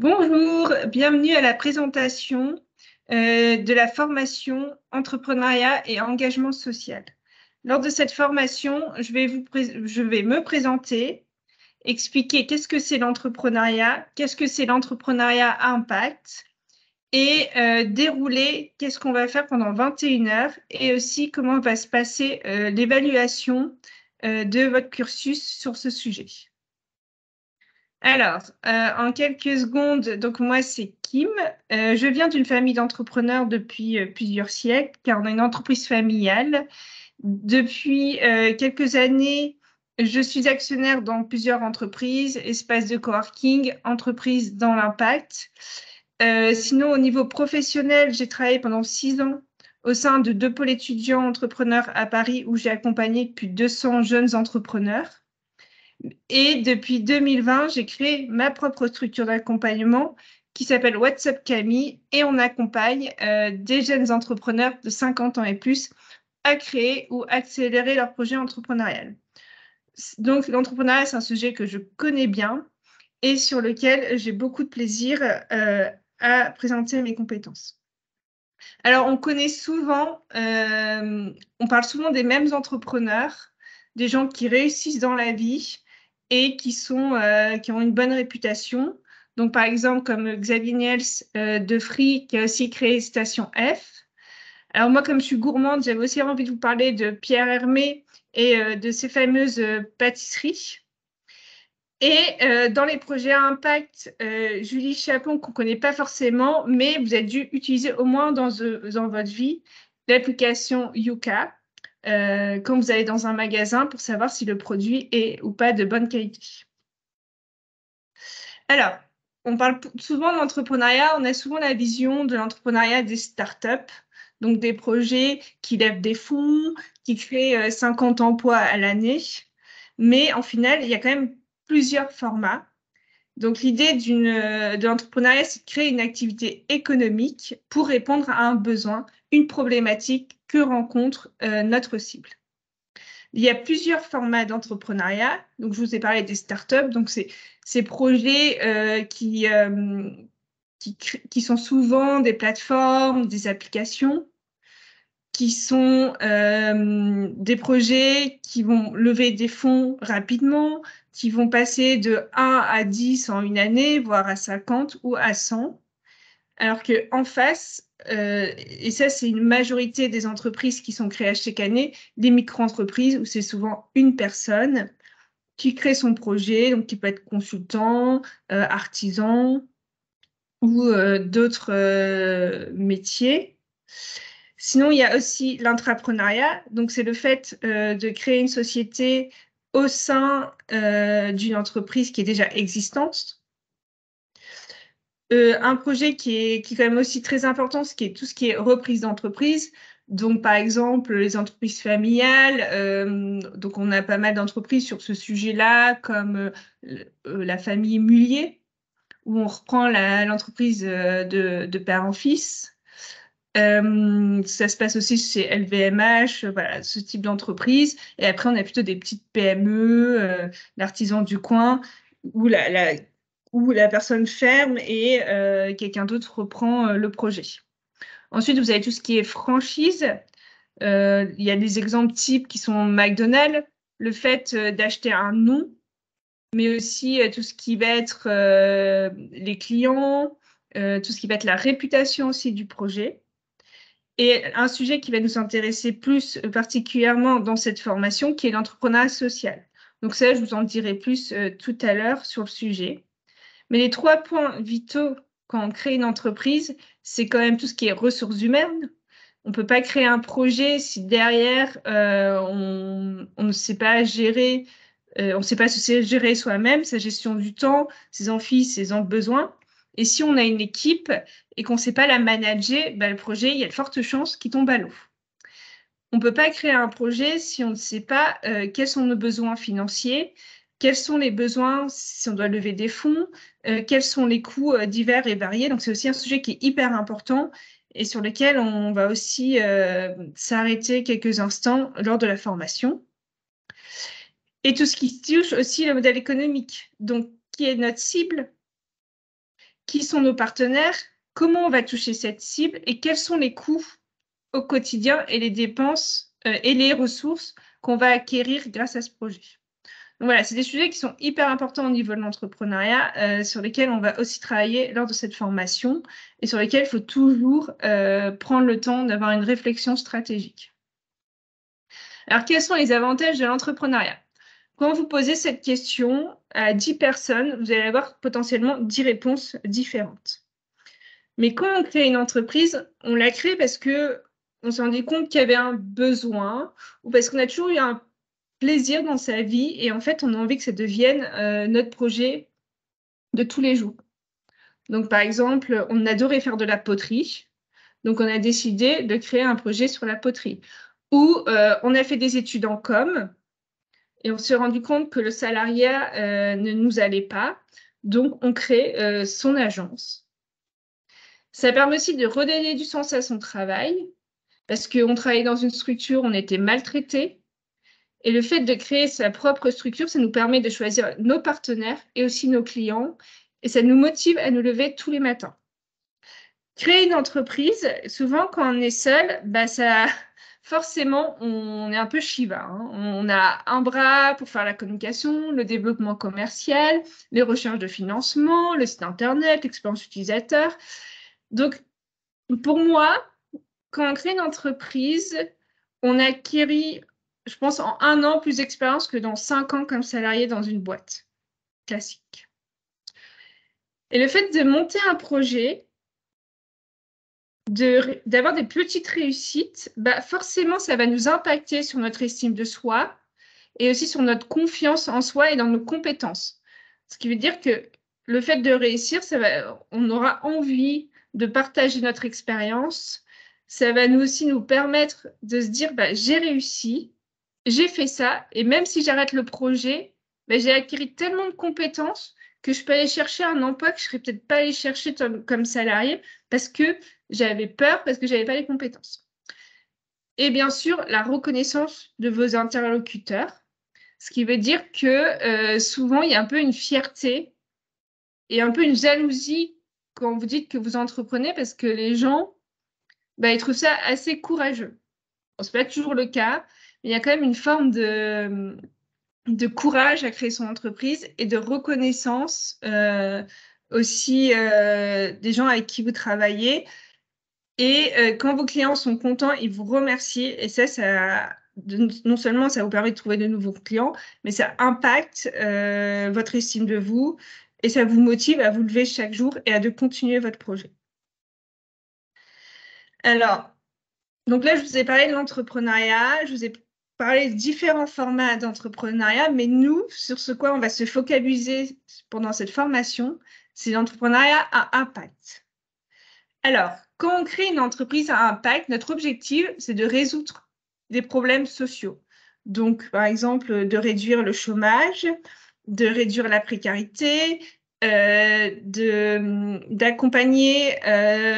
Bonjour, bienvenue à la présentation de la formation Entrepreneuriat et engagement social. Lors de cette formation, je vais me présenter, expliquer qu'est-ce que c'est l'entrepreneuriat à impact et dérouler qu'est-ce qu'on va faire pendant 21 heures et aussi comment va se passer l'évaluation de votre cursus sur ce sujet. Alors, en quelques secondes, donc moi, c'est Kim. Je viens d'une famille d'entrepreneurs depuis plusieurs siècles, car on a une entreprise familiale. Depuis quelques années, je suis actionnaire dans plusieurs entreprises, espaces de coworking, entreprises dans l'impact. Sinon, au niveau professionnel, j'ai travaillé pendant 6 ans au sein de 2 pôles étudiants entrepreneurs à Paris, où j'ai accompagné plus de 200 jeunes entrepreneurs. Et depuis 2020, j'ai créé ma propre structure d'accompagnement qui s'appelle WhatsApp Camille et on accompagne des jeunes entrepreneurs de 50 ans et plus à créer ou accélérer leur projet entrepreneurial. Donc, l'entrepreneuriat, c'est un sujet que je connais bien et sur lequel j'ai beaucoup de plaisir à présenter mes compétences. Alors, on parle souvent des mêmes entrepreneurs, des gens qui réussissent dans la vie et qui ont une bonne réputation. Donc, par exemple, comme Xavier Niels de Free, qui a aussi créé Station F. Alors, moi, comme je suis gourmande, j'avais aussi envie de vous parler de Pierre Hermé et de ses fameuses pâtisseries. Et dans les projets à impact, Julie Chapon, qu'on ne connaît pas forcément, mais vous avez dû utiliser au moins dans votre vie l'application Yuka quand vous allez dans un magasin pour savoir si le produit est ou pas de bonne qualité. Alors, on parle souvent d'entrepreneuriat, on a souvent la vision de l'entrepreneuriat des startups, donc des projets qui lèvent des fonds, qui créent 50 emplois à l'année. Mais en final, il y a quand même plusieurs formats. Donc, l'idée de l'entrepreneuriat, c'est de créer une activité économique pour répondre à un besoin, une problématique que rencontre notre cible. Il y a plusieurs formats d'entrepreneuriat. Donc, je vous ai parlé des startups. Donc, c'est ces projets qui sont souvent des plateformes, des applications, qui sont des projets qui vont lever des fonds rapidement, qui vont passer de 1 à 10 en une année, voire à 50 ou à 100. Alors qu'en face, et ça c'est une majorité des entreprises qui sont créées chaque année, des micro-entreprises où c'est souvent une personne qui crée son projet, donc qui peut être consultant, artisan ou d'autres métiers. Sinon, il y a aussi l'intrapreneuriat. Donc, c'est le fait de créer une société au sein d'une entreprise qui est déjà existante. Un projet qui est quand même aussi très important, tout ce qui est reprise d'entreprise. Donc, par exemple, les entreprises familiales. Donc, on a pas mal d'entreprises sur ce sujet-là, comme la famille Mullier, où on reprend l'entreprise de père en fils. Ça se passe aussi chez LVMH, voilà, ce type d'entreprise. Et après, on a plutôt des petites PME, l'artisan du coin, où la personne ferme et quelqu'un d'autre reprend le projet. Ensuite, vous avez tout ce qui est franchise. Il y a des exemples types qui sont McDonald's, le fait d'acheter un nom, mais aussi tout ce qui va être les clients, tout ce qui va être la réputation aussi du projet. Et un sujet qui va nous intéresser plus particulièrement dans cette formation, qui est l'entrepreneuriat social. Donc ça, je vous en dirai plus tout à l'heure sur le sujet. Mais les 3 points vitaux quand on crée une entreprise, c'est quand même tout ce qui est ressources humaines. On ne peut pas créer un projet si derrière, on ne sait pas gérer, on ne sait pas se gérer soi-même, sa gestion du temps, ses envies, ses besoins. Et si on a une équipe et qu'on ne sait pas la manager, le projet, il y a de fortes chances qu'il tombe à l'eau. On ne peut pas créer un projet si on ne sait pas quels sont nos besoins financiers, quels sont les besoins si on doit lever des fonds, quels sont les coûts divers et variés. Donc, c'est aussi un sujet qui est hyper important et sur lequel on va aussi s'arrêter quelques instants lors de la formation. Et tout ce qui touche aussi le modèle économique. Donc, qui est notre cible ? qui sont nos partenaires, comment on va toucher cette cible et quels sont les coûts au quotidien et les dépenses et les ressources qu'on va acquérir grâce à ce projet. Donc voilà, c'est des sujets qui sont hyper importants au niveau de l'entrepreneuriat, sur lesquels on va aussi travailler lors de cette formation et sur lesquels il faut toujours prendre le temps d'avoir une réflexion stratégique. Alors, quels sont les avantages de l'entrepreneuriat? Quand vous posez cette question à 10 personnes, vous allez avoir potentiellement 10 réponses différentes. Mais quand on crée une entreprise, on la crée parce qu'on s'est rendu compte qu'il y avait un besoin ou parce qu'on a toujours eu un plaisir dans sa vie et en fait, on a envie que ça devienne notre projet de tous les jours. Donc, par exemple, on adorait faire de la poterie. Donc, on a décidé de créer un projet sur la poterie. Ou on a fait des études en com et on s'est rendu compte que le salariat ne nous allait pas. Donc, on crée son agence. Ça permet aussi de redonner du sens à son travail parce qu'on travaillait dans une structure, on était maltraité. Et le fait de créer sa propre structure, ça nous permet de choisir nos partenaires et aussi nos clients. Et ça nous motive à nous lever tous les matins. Créer une entreprise, souvent quand on est seul, forcément, on est un peu Shiva. On a un bras pour faire la communication, le développement commercial, les recherches de financement, le site internet, l'expérience utilisateur. Donc, pour moi, quand on crée une entreprise, on acquérit, je pense, en 1 an plus d'expérience que dans 5 ans comme salarié dans une boîte classique. Et le fait de monter un projet, d'avoir des petites réussites, forcément, ça va nous impacter sur notre estime de soi et aussi sur notre confiance en soi et dans nos compétences. Ce qui veut dire que le fait de réussir, on aura envie de partager notre expérience. Ça va aussi nous permettre de se dire, j'ai réussi, j'ai fait ça, et même si j'arrête le projet, j'ai acquis tellement de compétences que je peux aller chercher un emploi que je ne serais peut-être pas allé chercher comme salarié parce que j'avais peur, parce que je n'avais pas les compétences. Et bien sûr, la reconnaissance de vos interlocuteurs, ce qui veut dire que souvent, il y a un peu une fierté et un peu une jalousie quand vous dites que vous entreprenez parce que les gens, ils trouvent ça assez courageux. Bon, ce n'est pas toujours le cas, mais il y a quand même une forme de courage à créer son entreprise et de reconnaissance aussi des gens avec qui vous travaillez. Et quand vos clients sont contents, ils vous remercient. Et non seulement ça vous permet de trouver de nouveaux clients, mais ça impacte votre estime de vous et ça vous motive à vous lever chaque jour et à de continuer votre projet. Alors, donc là, je vous ai parlé de l'entrepreneuriat, je vous ai parlé de différents formats d'entrepreneuriat, mais nous, sur ce quoi on va se focaliser pendant cette formation, c'est l'entrepreneuriat à impact. Alors, quand on crée une entreprise à impact, notre objectif, c'est de résoudre des problèmes sociaux. Donc, par exemple, de réduire le chômage, de réduire la précarité, d'accompagner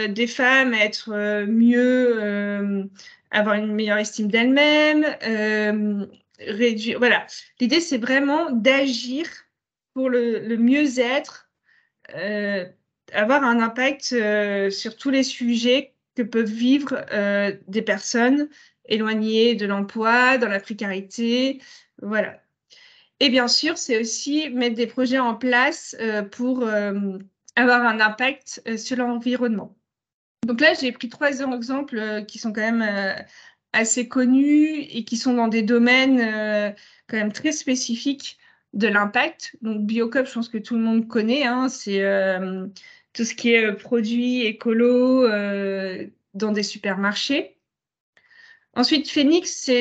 des femmes à être mieux, avoir une meilleure estime d'elles-mêmes, réduire. Voilà. L'idée, c'est vraiment d'agir pour le mieux-être, avoir un impact sur tous les sujets que peuvent vivre des personnes éloignées de l'emploi, dans la précarité, voilà. Et bien sûr, c'est aussi mettre des projets en place pour avoir un impact sur l'environnement. Donc là, j'ai pris 3 exemples qui sont quand même assez connus et qui sont dans des domaines quand même très spécifiques de l'impact. Donc Biocoop, je pense que tout le monde connaît, c'est tout ce qui est produits écolo dans des supermarchés. Ensuite, Phoenix,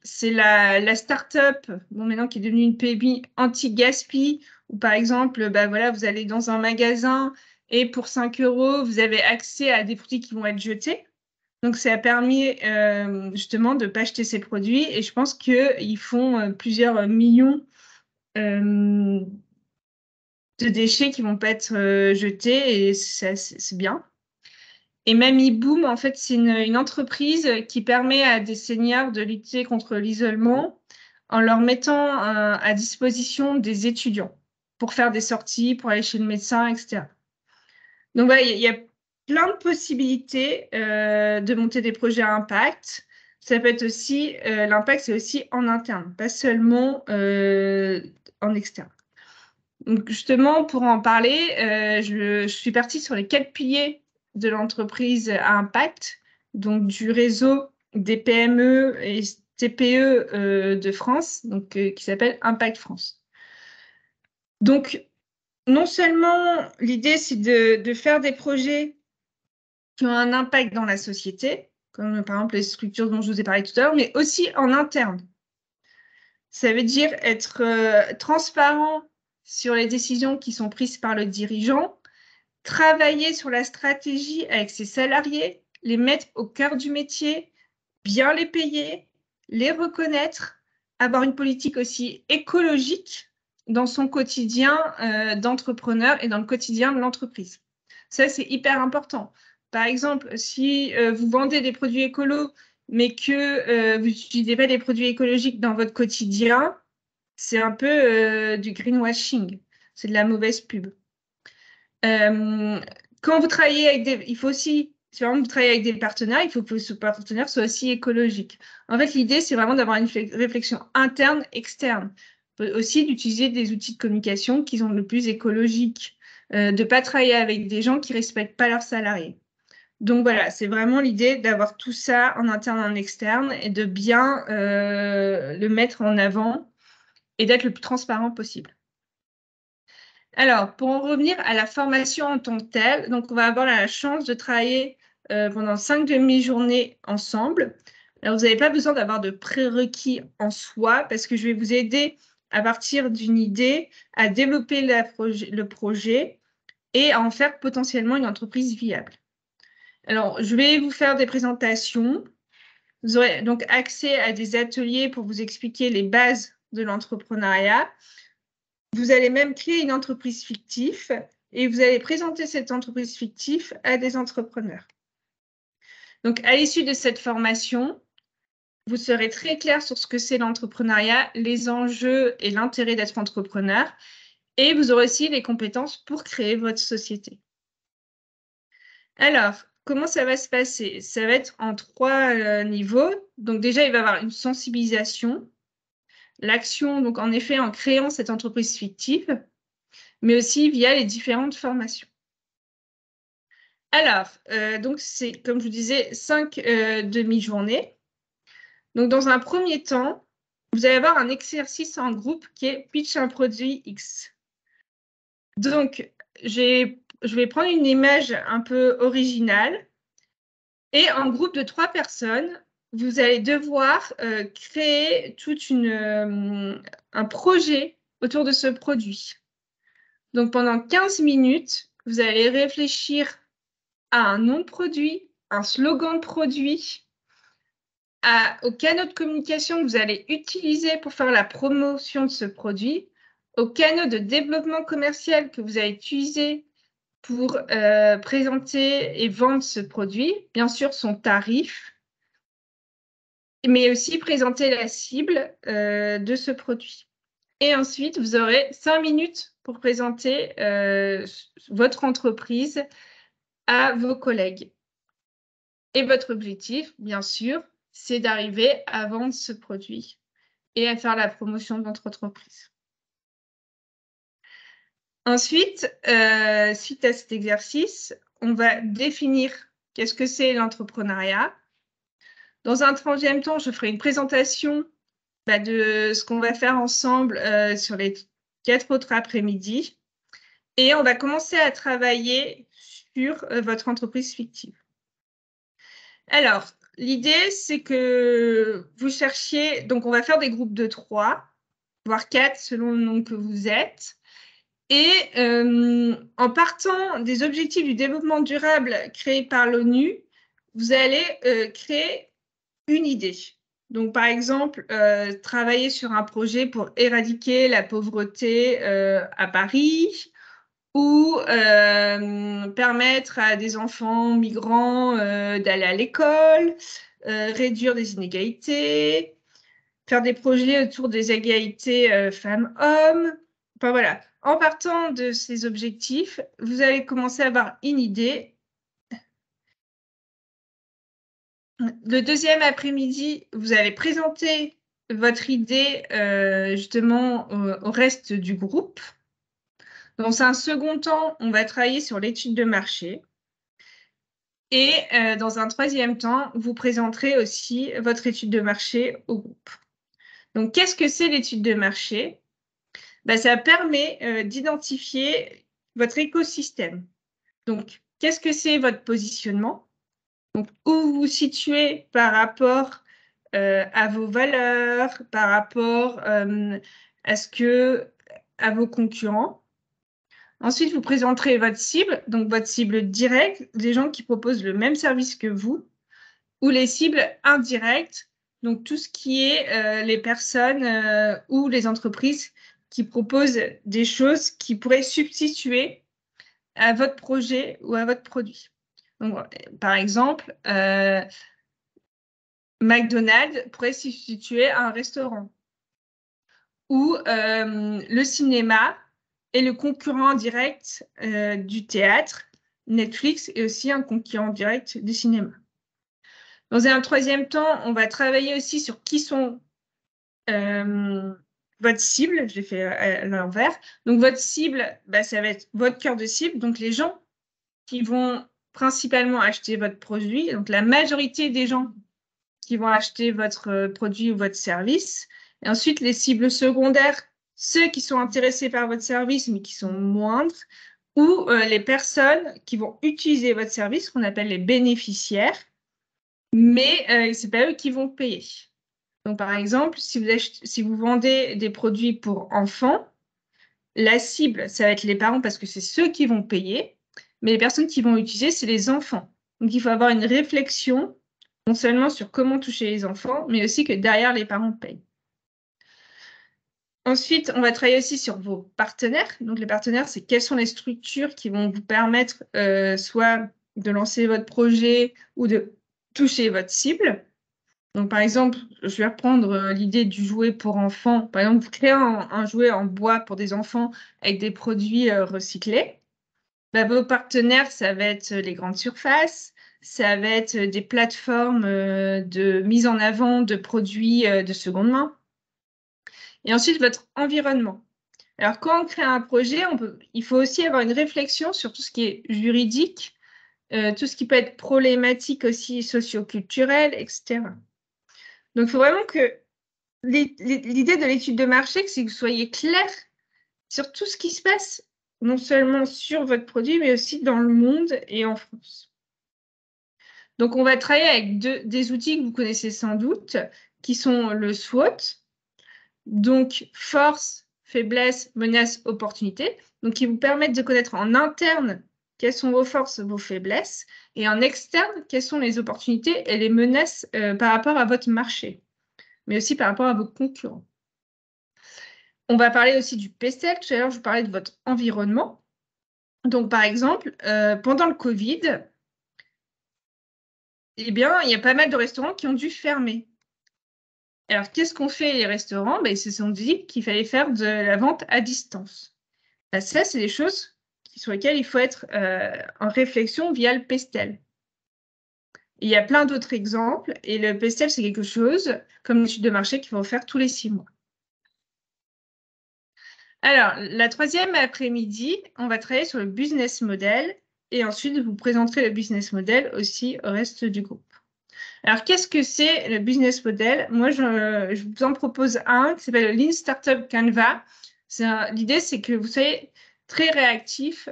c'est la start-up, maintenant qui est devenue une PMI anti-gaspi, où par exemple, voilà, vous allez dans un magasin et pour 5 €, vous avez accès à des produits qui vont être jetés. Donc, ça a permis justement de ne pas jeter ces produits. Et je pense qu'ils font plusieurs millions de déchets qui ne vont pas être jetés et c'est bien. Et Mamie Boom, en fait, c'est une entreprise qui permet à des seniors de lutter contre l'isolement en leur mettant à disposition des étudiants pour faire des sorties, pour aller chez le médecin, etc. Donc, voilà, il y a plein de possibilités de monter des projets à impact. Ça peut être aussi, l'impact, c'est aussi en interne, pas seulement en externe. Donc, justement, pour en parler, je suis partie sur les 4 piliers de l'entreprise à impact, donc du réseau des PME et TPE de France, donc, qui s'appelle Impact France. Donc, non seulement l'idée, c'est de faire des projets qui ont un impact dans la société, comme par exemple les structures dont je vous ai parlé tout à l'heure, mais aussi en interne. Ça veut dire être transparent sur les décisions qui sont prises par le dirigeant, travailler sur la stratégie avec ses salariés, les mettre au cœur du métier, bien les payer, les reconnaître, avoir une politique aussi écologique dans son quotidien d'entrepreneur et dans le quotidien de l'entreprise. Ça, c'est hyper important. Par exemple, si vous vendez des produits écolos, mais que vous n'utilisez pas des produits écologiques dans votre quotidien, c'est un peu du greenwashing. C'est de la mauvaise pub. Quand vous travaillez avec des... Il faut aussi, si vraiment vous travaillez avec des partenaires, il faut que ce partenaire soit aussi écologique. En fait, l'idée, c'est vraiment d'avoir une réflexion interne, externe. Aussi d'utiliser des outils de communication qui sont le plus écologiques. De ne pas travailler avec des gens qui ne respectent pas leurs salariés. Donc voilà, c'est vraiment l'idée d'avoir tout ça en interne et en externe et de bien le mettre en avant et d'être le plus transparent possible. Alors, pour en revenir à la formation en tant que telle, donc on va avoir la chance de travailler pendant 5 demi-journées ensemble. Alors, vous n'avez pas besoin d'avoir de prérequis en soi parce que je vais vous aider à partir d'une idée à développer le projet et à en faire potentiellement une entreprise viable. Alors, je vais vous faire des présentations. Vous aurez donc accès à des ateliers pour vous expliquer les bases de l'entrepreneuriat. Vous allez même créer une entreprise fictive et vous allez présenter cette entreprise fictive à des entrepreneurs. Donc, à l'issue de cette formation, vous serez très clair sur ce que c'est l'entrepreneuriat, les enjeux et l'intérêt d'être entrepreneur. Et vous aurez aussi les compétences pour créer votre société. Alors, comment ça va se passer? Ça va être en 3 niveaux. Donc déjà, il va y avoir une sensibilisation. L'action, donc en effet, en créant cette entreprise fictive, mais aussi via les différentes formations. Alors, donc c'est, comme je vous disais, 5 demi-journées. Donc, dans un premier temps, vous allez avoir un exercice en groupe qui est Pitch un produit X. Donc, je vais prendre une image un peu originale et en groupe de 3 personnes, vous allez devoir créer tout un projet autour de ce produit. Donc, pendant 15 minutes, vous allez réfléchir à un nom de produit, un slogan de produit, aux canaux de communication que vous allez utiliser pour faire la promotion de ce produit, aux canaux de développement commercial que vous allez utiliser pour présenter et vendre ce produit, bien sûr son tarif, mais aussi présenter la cible de ce produit. Et ensuite, vous aurez 5 minutes pour présenter votre entreprise à vos collègues. Et votre objectif, bien sûr, c'est d'arriver à vendre ce produit et à faire la promotion de votre entreprise. Ensuite, suite à cet exercice, on va définir qu'est-ce que c'est l'entrepreneuriat. Dans un troisième temps, je ferai une présentation de ce qu'on va faire ensemble sur les 4 autres après-midi. Et on va commencer à travailler sur votre entreprise fictive. Alors, l'idée, c'est que vous cherchiez, donc on va faire des groupes de 3, voire 4 selon le nombre que vous êtes. Et en partant des objectifs du développement durable créés par l'ONU, vous allez créer une idée. Donc, par exemple, travailler sur un projet pour éradiquer la pauvreté à Paris ou permettre à des enfants migrants d'aller à l'école, réduire des inégalités, faire des projets autour des égalités femmes-hommes. Enfin, voilà. en partant de ces objectifs, vous allez commencer à avoir une idée. Le deuxième après-midi, vous allez présenter votre idée justement au reste du groupe. Dans un second temps, on va travailler sur l'étude de marché. Et dans un troisième temps, vous présenterez aussi votre étude de marché au groupe. Donc, qu'est-ce que c'est l'étude de marché? Ça permet d'identifier votre écosystème. Donc, qu'est-ce que c'est votre positionnement? Donc, où vous vous situez par rapport à vos valeurs, par rapport à vos concurrents. Ensuite, vous présenterez votre cible, donc votre cible directe, des gens qui proposent le même service que vous, ou les cibles indirectes, donc tout ce qui est les personnes ou les entreprises qui proposent des choses qui pourraient substituer à votre projet ou à votre produit. Donc, par exemple, McDonald's pourrait substituer à un restaurant, ou le cinéma est le concurrent direct du théâtre. Netflix est aussi un concurrent direct du cinéma. Dans un troisième temps, on va travailler aussi sur qui sont votre cible. Je l'ai fait à l'envers. Donc, votre cible, ça va être votre cœur de cible, donc les gens qui vont principalement acheter votre produit. Donc, la majorité des gens qui vont acheter votre produit ou votre service. Et ensuite, les cibles secondaires, ceux qui sont intéressés par votre service, mais qui sont moindres, ou les personnes qui vont utiliser votre service, qu'on appelle les bénéficiaires, mais ce n'est pas eux qui vont payer. Donc, par exemple, si vous vendez des produits pour enfants, la cible, ça va être les parents parce que c'est ceux qui vont payer, mais les personnes qui vont utiliser, c'est les enfants. Donc, il faut avoir une réflexion non seulement sur comment toucher les enfants, mais aussi que derrière, les parents payent. Ensuite, on va travailler aussi sur vos partenaires. Donc, les partenaires, c'est quelles sont les structures qui vont vous permettre soit de lancer votre projet ou de toucher votre cible. Donc, par exemple, je vais reprendre l'idée du jouet pour enfants. Par exemple, vous créez un jouet en bois pour des enfants avec des produits recyclés. Vos partenaires, ça va être les grandes surfaces, ça va être des plateformes de mise en avant de produits de seconde main. Et ensuite, votre environnement. Alors, quand on crée un projet, il faut aussi avoir une réflexion sur tout ce qui est juridique, tout ce qui peut être problématique aussi socio-culturelle, etc. Donc, il faut vraiment que l'idée de l'étude de marché, c'est que vous soyez clair sur tout ce qui se passe, non seulement sur votre produit, mais aussi dans le monde et en France. Donc, on va travailler avec des outils que vous connaissez sans doute, qui sont le SWOT, donc force, faiblesse, menace, opportunité, donc qui vous permettent de connaître en interne quelles sont vos forces, vos faiblesses, et en externe, quelles sont les opportunités et les menaces par rapport à votre marché, mais aussi par rapport à vos concurrents. On va parler aussi du PESTEL. Tout à l'heure, je vous parlais de votre environnement. Donc, par exemple, pendant le Covid, eh bien, il y a pas mal de restaurants qui ont dû fermer. Alors, qu'est-ce qu'ont fait les restaurants? Ils se sont dit qu'il fallait faire de la vente à distance. Ça, c'est des choses sur lesquelles il faut être en réflexion via le PESTEL. Il y a plein d'autres exemples, et le PESTEL, c'est quelque chose comme une étude de marché qu'il faut faire tous les 6 mois. Alors, la troisième après-midi, on va travailler sur le business model, et ensuite, vous présenterez le business model aussi au reste du groupe. Alors, qu'est-ce que c'est le business model? Moi, je vous en propose un qui s'appelle le Lean Startup Canva. L'idée, c'est que vous soyez très réactif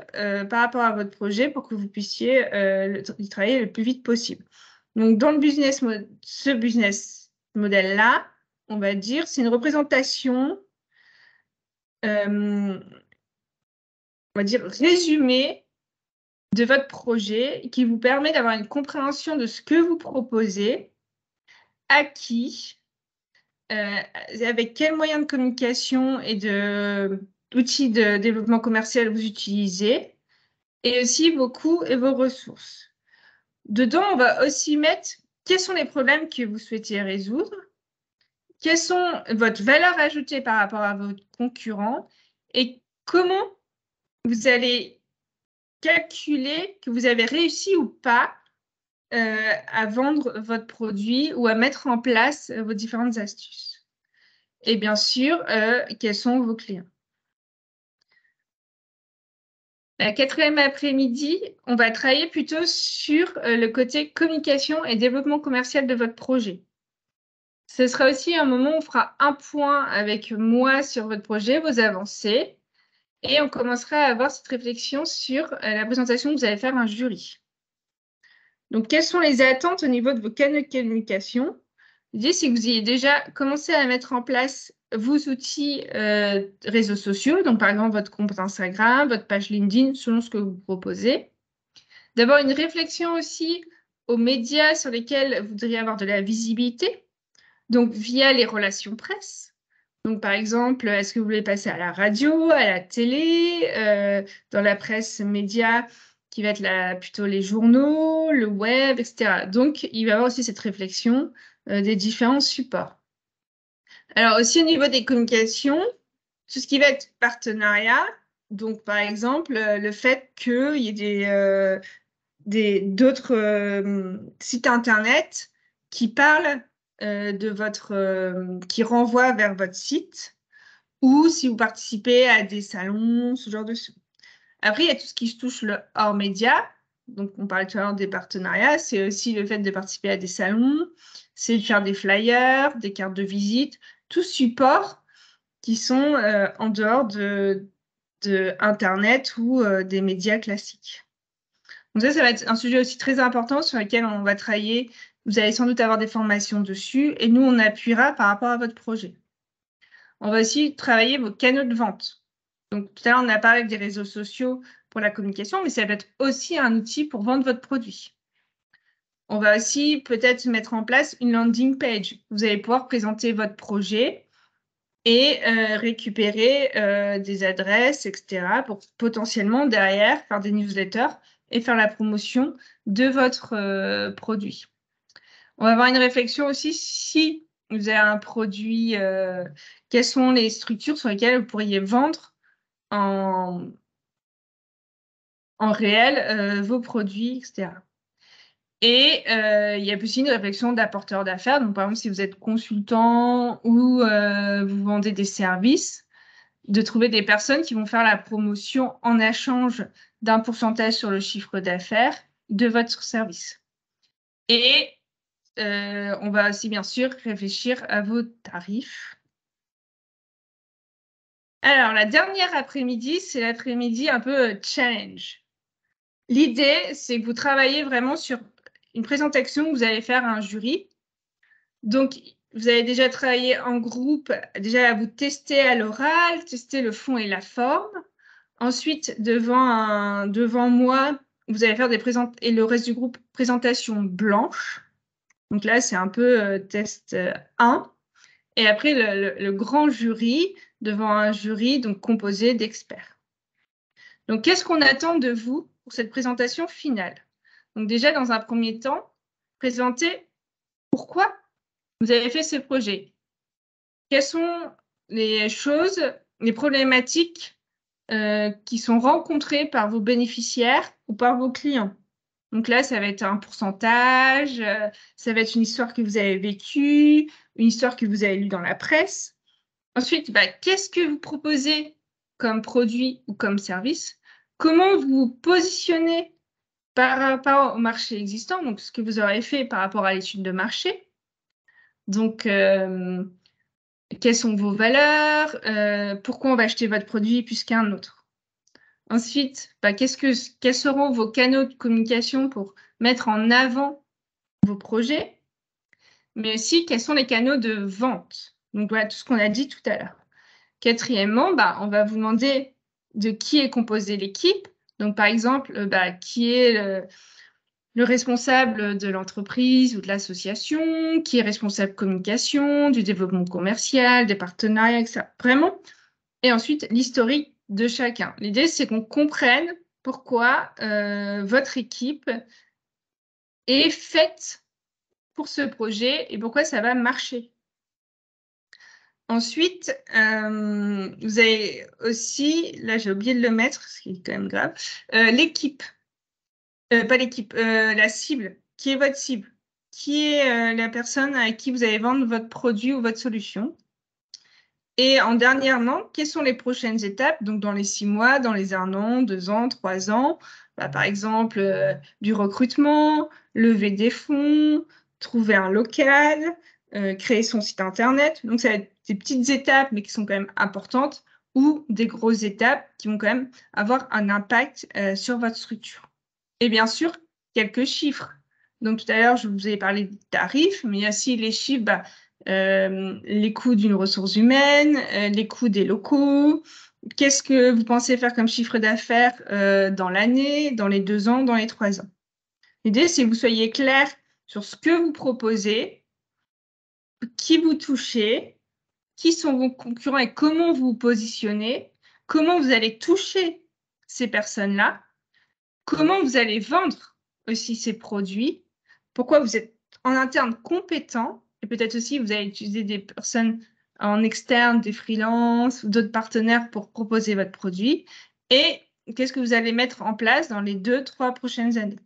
par rapport à votre projet pour que vous puissiez y travailler le plus vite possible. Donc, dans ce business model-là, on va dire, c'est une représentation, on va dire, résumée de votre projet qui vous permet d'avoir une compréhension de ce que vous proposez, à qui, avec quels moyens de communication et d'outils de développement commercial vous utilisez, et aussi vos coûts et vos ressources. Dedans, on va aussi mettre quels sont les problèmes que vous souhaitez résoudre, quelles sont votre valeur ajoutée par rapport à vos concurrents et comment vous allez calculer que vous avez réussi ou pas à vendre votre produit ou à mettre en place vos différentes astuces. Et bien sûr, quels sont vos clients. La quatrième après-midi, on va travailler plutôt sur le côté communication et développement commercial de votre projet. Ce sera aussi un moment où on fera un point avec moi sur votre projet, vos avancées, et on commencera à avoir cette réflexion sur la présentation que vous allez faire à un jury. Donc, quelles sont les attentes au niveau de vos canaux de communication? L'idée, c'est que vous ayez déjà commencé à mettre en place vos outils réseaux sociaux, donc par exemple votre compte Instagram, votre page LinkedIn, selon ce que vous proposez. D'avoir une réflexion aussi aux médias sur lesquels vous devriez avoir de la visibilité, donc via les relations presse. Donc par exemple, est-ce que vous voulez passer à la radio, à la télé, dans la presse média qui va être plutôt les journaux, le web, etc. Donc il va y avoir aussi cette réflexion des différents supports. Alors aussi au niveau des communications, tout ce qui va être partenariat, donc par exemple le fait qu'il y ait d'autres sites internet qui parlent qui renvoient vers votre site, ou si vous participez à des salons, ce genre de choses. Après, il y a tout ce qui touche le hors média. Donc, on parlait tout à l'heure des partenariats. C'est aussi le fait de participer à des salons, c'est de faire des flyers, des cartes de visite, tout support qui sont en dehors de Internet ou des médias classiques. Donc ça va être un sujet aussi très important sur lequel on va travailler. Vous allez sans doute avoir des formations dessus et nous, on appuiera par rapport à votre projet. On va aussi travailler vos canaux de vente. Donc tout à l'heure, on a parlé des réseaux sociaux pour la communication, mais ça va être aussi un outil pour vendre votre produit. On va aussi peut-être mettre en place une landing page. Vous allez pouvoir présenter votre projet et récupérer des adresses, etc., pour potentiellement derrière faire des newsletters et faire la promotion de votre produit. On va avoir une réflexion aussi si vous avez un produit, quelles sont les structures sur lesquelles vous pourriez vendre en réel vos produits, etc. Et il y a aussi une réflexion d'apporteur d'affaires. Donc, par exemple, si vous êtes consultant ou vous vendez des services, de trouver des personnes qui vont faire la promotion en échange d'un pourcentage sur le chiffre d'affaires de votre service. Et on va aussi, bien sûr, réfléchir à vos tarifs. Alors, la dernière après-midi, c'est l'après-midi un peu challenge. L'idée, c'est que vous travaillez vraiment sur une présentation que vous allez faire à un jury. Donc, vous avez déjà travaillé en groupe, déjà à vous tester à l'oral, tester le fond et la forme. Ensuite, devant moi, vous allez faire et le reste du groupe, présentation blanche. Donc là, c'est un peu test 1. Et après, le grand jury, devant un jury donc composé d'experts. Donc, qu'est-ce qu'on attend de vous pour cette présentation finale? Donc déjà, dans un premier temps, présenter pourquoi vous avez fait ce projet. Quelles sont les choses, les problématiques qui sont rencontrées par vos bénéficiaires ou par vos clients. Donc là, ça va être un pourcentage, ça va être une histoire que vous avez vécue, une histoire que vous avez lue dans la presse. Ensuite, qu'est-ce que vous proposez comme produit ou comme service? Comment vous vous positionnez par rapport au marché existant, donc ce que vous aurez fait par rapport à l'étude de marché. Donc, quelles sont vos valeurs? Pourquoi on va acheter votre produit plus qu'un autre? Ensuite, quels seront vos canaux de communication pour mettre en avant vos projets? Mais aussi, quels sont les canaux de vente? Donc, voilà tout ce qu'on a dit tout à l'heure. Quatrièmement, on va vous demander de qui est composée l'équipe. Donc, par exemple, qui est le responsable de l'entreprise ou de l'association, qui est responsable communication, du développement commercial, des partenariats, etc. Vraiment. Et ensuite, l'historique de chacun. L'idée, c'est qu'on comprenne pourquoi votre équipe est faite pour ce projet et pourquoi ça va marcher. Ensuite, vous avez aussi, là j'ai oublié de le mettre, ce qui est quand même grave, l'équipe. Pas l'équipe, la cible. Qui est votre cible? Qui est la personne à qui vous allez vendre votre produit ou votre solution? Et en dernièrement, quelles sont les prochaines étapes? Donc, dans les 6 mois, dans les 1 an, 2 ans, 3 ans, par exemple, du recrutement, lever des fonds, trouver un local, créer son site Internet. Donc, ça va être des petites étapes, mais qui sont quand même importantes, ou des grosses étapes qui vont quand même avoir un impact sur votre structure. Et bien sûr, quelques chiffres. Donc, tout à l'heure, je vous ai parlé des tarifs, mais il y a aussi les chiffres, les coûts d'une ressource humaine, les coûts des locaux. Qu'est-ce que vous pensez faire comme chiffre d'affaires dans l'année, dans les 2 ans, dans les 3 ans? L'idée, c'est que vous soyez clair sur ce que vous proposez, qui vous touchez, qui sont vos concurrents et comment vous vous positionnez, comment vous allez toucher ces personnes-là, comment vous allez vendre aussi ces produits, pourquoi vous êtes en interne compétent, et peut-être aussi vous allez utiliser des personnes en externe, des freelances ou d'autres partenaires pour proposer votre produit, et qu'est-ce que vous allez mettre en place dans les 2-3 prochaines années.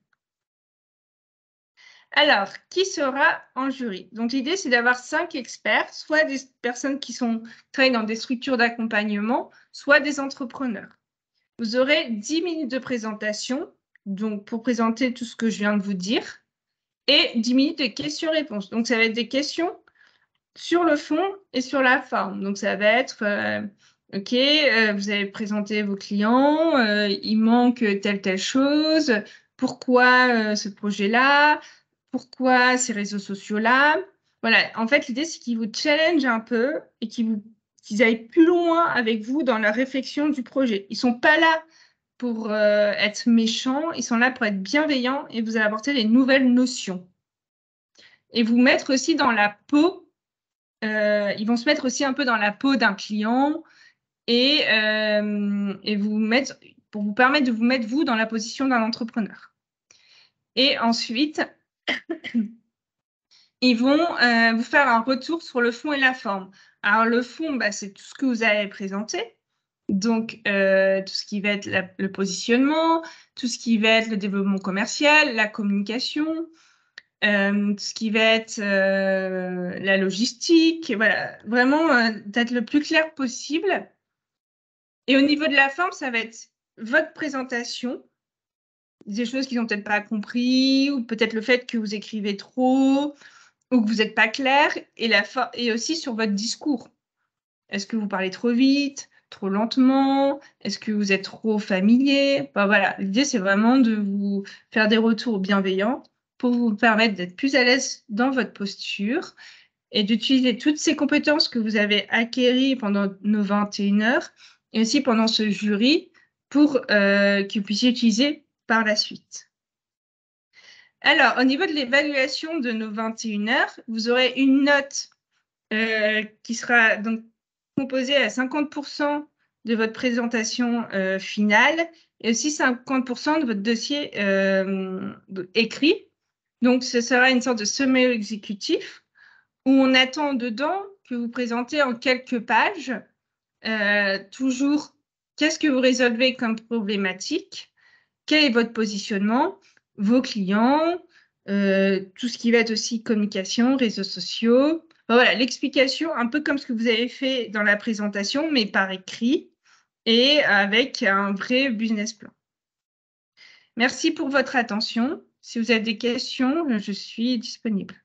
Alors, qui sera en jury? Donc, l'idée, c'est d'avoir 5 experts, soit des personnes qui travaillent dans des structures d'accompagnement, soit des entrepreneurs. Vous aurez 10 minutes de présentation, donc pour présenter tout ce que je viens de vous dire, et 10 minutes de questions-réponses. Donc, ça va être des questions sur le fond et sur la forme. Donc, ça va être, OK, vous avez présenté vos clients, il manque telle chose, pourquoi ce projet-là, pourquoi ces réseaux sociaux-là. Voilà, en fait, l'idée, c'est qu'ils vous challenge un peu et qu'ils aillent plus loin avec vous dans la réflexion du projet. Ils ne sont pas là pour être méchants, ils sont là pour être bienveillants et vous allez apporter des nouvelles notions. Et vous mettre aussi dans la peau, ils vont se mettre aussi un peu dans la peau d'un client et vous mettre, pour vous permettre de vous mettre, vous, dans la position d'un entrepreneur. Et ensuite, ils vont vous faire un retour sur le fond et la forme. Alors, le fond, c'est tout ce que vous avez présenté. Donc, tout ce qui va être le positionnement, tout ce qui va être le développement commercial, la communication, tout ce qui va être la logistique. Voilà, vraiment d'être le plus clair possible. Et au niveau de la forme, ça va être votre présentation, des choses qu'ils n'ont peut-être pas compris, ou peut-être le fait que vous écrivez trop, ou que vous n'êtes pas clair, et aussi sur votre discours. Est-ce que vous parlez trop vite, trop lentement? Est-ce que vous êtes trop familier? Voilà, l'idée, c'est vraiment de vous faire des retours bienveillants pour vous permettre d'être plus à l'aise dans votre posture et d'utiliser toutes ces compétences que vous avez acquises pendant nos 21 heures et aussi pendant ce jury pour que vous puissiez utiliser par la suite. Alors, au niveau de l'évaluation de nos 21 heures, vous aurez une note qui sera donc composée à 50% de votre présentation finale et aussi 50% de votre dossier écrit. Donc, ce sera une sorte de sommaire exécutif où on attend dedans que vous présentez en quelques pages toujours qu'est-ce que vous résolvez comme problématique, quel est votre positionnement, vos clients, tout ce qui va être aussi communication, réseaux sociaux. Voilà, l'explication, un peu comme ce que vous avez fait dans la présentation, mais par écrit et avec un vrai business plan. Merci pour votre attention. Si vous avez des questions, je suis disponible.